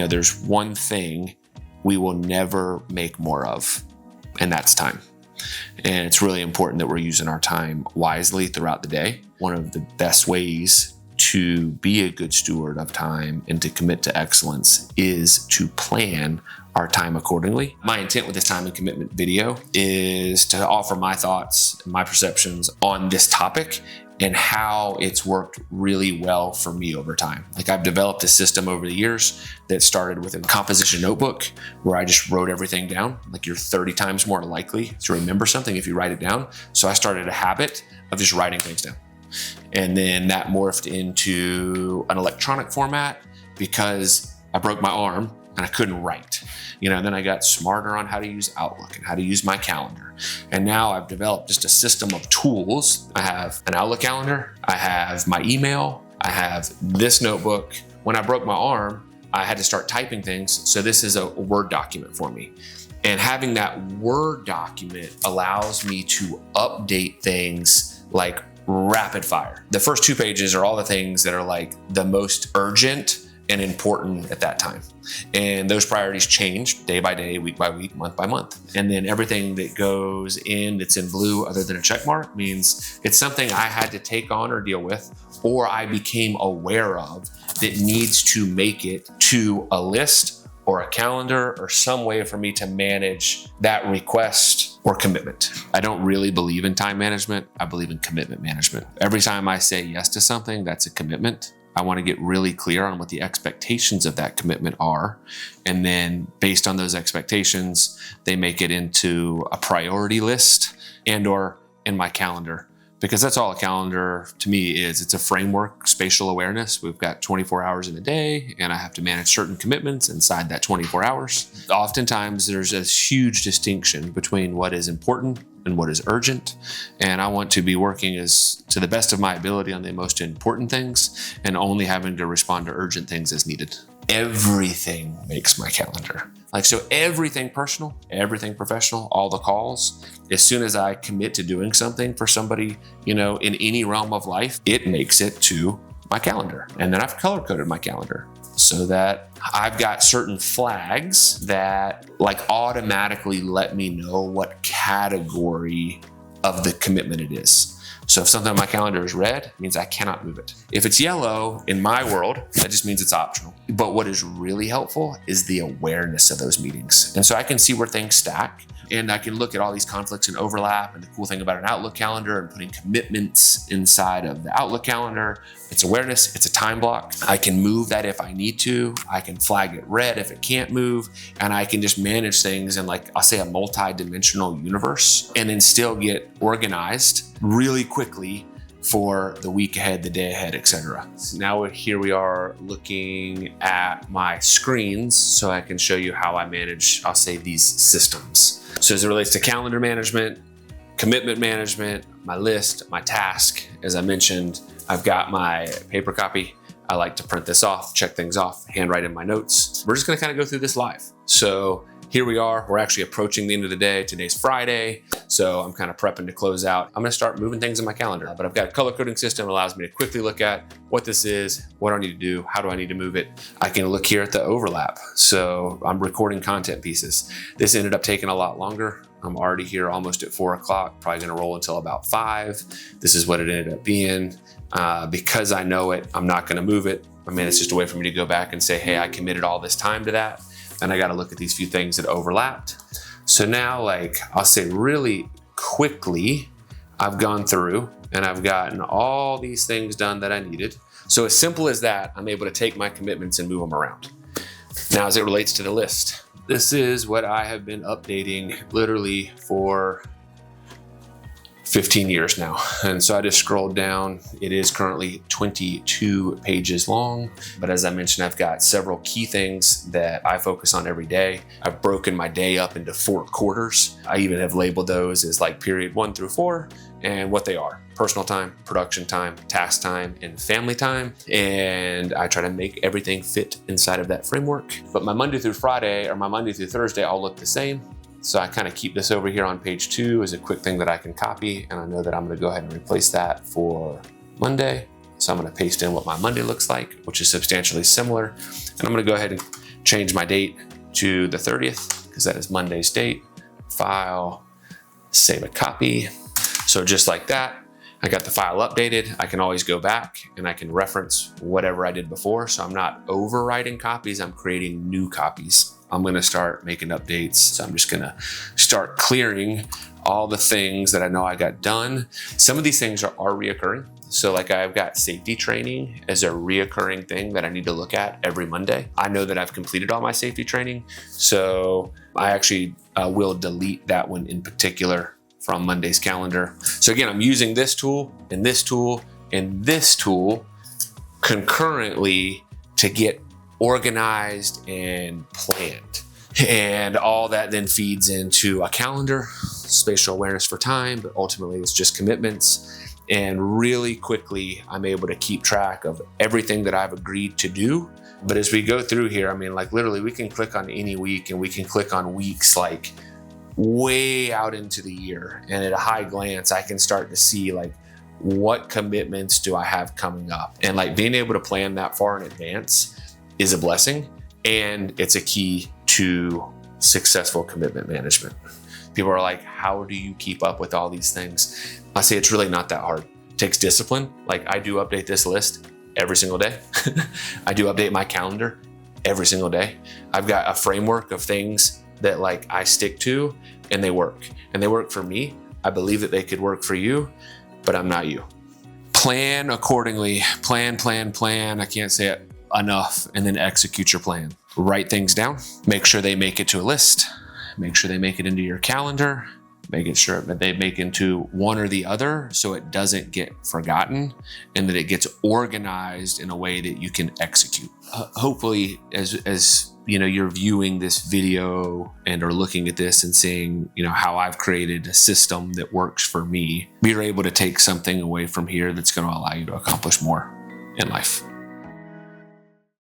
there's one thing we will never make more of, and that's time. And it's really important that we're using our time wisely throughout the day. One of the best ways to be a good steward of time and to commit to excellence is to plan our time accordingly. My intent with this time and commitment video is to offer my thoughts and my perceptions on this topic and how it's worked really well for me over time. Like, I've developed a system over the years that started with a composition notebook where I just wrote everything down. Like, you're 30 times more likely to remember something if you write it down. So I started a habit of just writing things down. And then that morphed into an electronic format because I broke my arm and I couldn't write. Then I got smarter on how to use Outlook and how to use my calendar. And now I've developed just a system of tools. I have an Outlook calendar, I have my email, I have this notebook. When I broke my arm, I had to start typing things. So this is a Word document for me. And having that Word document allows me to update things like rapid fire. The first 2 pages are all the things that are like the most urgent and important at that time. And those priorities change day by day, week by week, month by month. And then everything that goes in that's in blue other than a check mark means it's something I had to take on or deal with, or I became aware of that needs to make it to a list or a calendar or some way for me to manage that request or commitment. I don't really believe in time management. I believe in commitment management. Every time I say yes to something, that's a commitment. I want to get really clear on what the expectations of that commitment are. And then based on those expectations, they make it into a priority list and or in my calendar. Because that's all a calendar to me is. It's a framework, spatial awareness. We've got 24 hours in a day and I have to manage certain commitments inside that 24 hours. Oftentimes there's a huge distinction between what is important and what is urgent. And I want to be working to the best of my ability on the most important things and only having to respond to urgent things as needed. Everything makes my calendar. So everything personal, everything professional, all the calls, as soon as I commit to doing something for somebody, in any realm of life, it makes it to my calendar. And then I've color coded my calendar so that I've got certain flags that automatically let me know what category of the commitment it is. So if something on my calendar is red, it means I cannot move it. If it's yellow, in my world, that just means it's optional. But what is really helpful is the awareness of those meetings. And so I can see where things stack and I can look at all these conflicts and overlap. And the cool thing about an Outlook calendar and putting commitments inside of the Outlook calendar, it's awareness, it's a time block. I can move that if I need to. I can flag it red if it can't move. And I can just manage things in I'll say a multi-dimensional universe and then still get organized really quickly for the week ahead, the day ahead, etc. So now here we are looking at my screens so I can show you how I manage, I'll say, these systems. So as it relates to calendar management, commitment management, my list, my task, as I mentioned, I've got my paper copy. I like to print this off, check things off, handwrite in my notes. We're just gonna kind of go through this live. So here we are, we're actually approaching the end of the day. Today's Friday, so I'm kind of prepping to close out. I'm gonna start moving things in my calendar, but I've got a color coding system that allows me to quickly look at what this is, what do I need to do, how do I need to move it. I can look here at the overlap. So I'm recording content pieces. This ended up taking a lot longer. I'm already here almost at 4 o'clock, probably gonna roll until about 5. This is what it ended up being. Because I know it, I'm not gonna move it. It's just a way for me to go back and say, hey, I committed all this time to that. And I got to look at these few things that overlapped. So now, I'll say really quickly, I've gone through and I've gotten all these things done that I needed. So as simple as that, I'm able to take my commitments and move them around. Now, as it relates to the list, this is what I have been updating literally for 15 years now. And so I just scrolled down. It is currently 22 pages long. But as I mentioned, I've got several key things that I focus on every day. I've broken my day up into 4 quarters. I even have labeled those as period 1 through 4 and what they are: personal time, production time, task time, and family time. And I try to make everything fit inside of that framework. But my Monday through Friday or my Monday through Thursday all look the same. So I kind of keep this over here on page 2 as a quick thing that I can copy. And I know that I'm going to go ahead and replace that for Monday. So I'm going to paste in what my Monday looks like, which is substantially similar. And I'm going to go ahead and change my date to the 30th because that is Monday's date. File, save a copy. So just like that, I got the file updated. I can always go back and I can reference whatever I did before. So I'm not overwriting copies, I'm creating new copies. I'm gonna start making updates. So I'm just gonna start clearing all the things that I know I got done. Some of these things are reoccurring. So like I've got safety training as a reoccurring thing that I need to look at every Monday. I know that I've completed all my safety training. So I actually will delete that one in particular from Monday's calendar. So again, I'm using this tool and this tool and this tool concurrently to get organized and planned. And all that then feeds into a calendar, spatial awareness for time, but ultimately it's just commitments. And really quickly, I'm able to keep track of everything that I've agreed to do. But as we go through here, I mean, like literally we can click on any week and we can click on weeks like way out into the year. And at a high glance, I can start to see like, what commitments do I have coming up? And like being able to plan that far in advance is a blessing. And it's a key to successful commitment management. People are like, how do you keep up with all these things? I say it's really not that hard. It takes discipline. Like I do update this list every single day. I do update my calendar every single day. I've got a framework of things that like I stick to and they work. And they work for me. I believe that they could work for you, but I'm not you. Plan accordingly. Plan. I can't say it enough. And then execute your plan. Write things down. Make sure they make it to a list. Make sure they make it into your calendar. Make sure that they make into one or the other so it doesn't get forgotten and that it gets organized in a way that you can execute. Hopefully, as you know, you're viewing this video and are looking at this and seeing, you know, how I've created a system that works for me, you're able to take something away from here that's going to allow you to accomplish more in life.